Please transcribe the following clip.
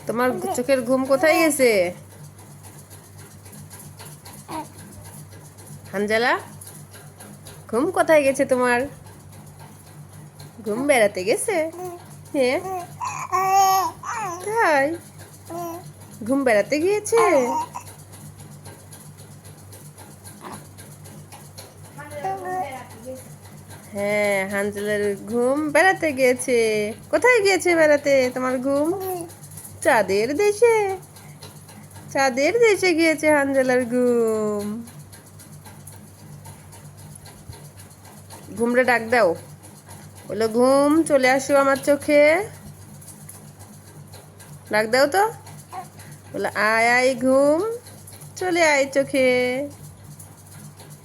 তোমার চোখের ঘুম কোথায় গেছে? হানজালা, ঘুম কোথায় গেছে তোমার? ঘুম বেড়াতে গেছে? হ্যাঁ, তাই? ঘুম বেড়াতে গিয়েছে? হ্যাঁ, হানজালার ঘুম বেড়াতে গিয়েছে। কোথায় গিয়েছে বেড়াতে তোমার ঘুম? চাঁদের দেশে। চাঁদের দেশে গিয়েছে হানজালার ঘুম। ঘুমরে ডাক দাও, বলো ঘুম চলে আসো আমার চোখে। ডাক দাও তো, বলো আয় আয় ঘুম, চলে আয় চোখে।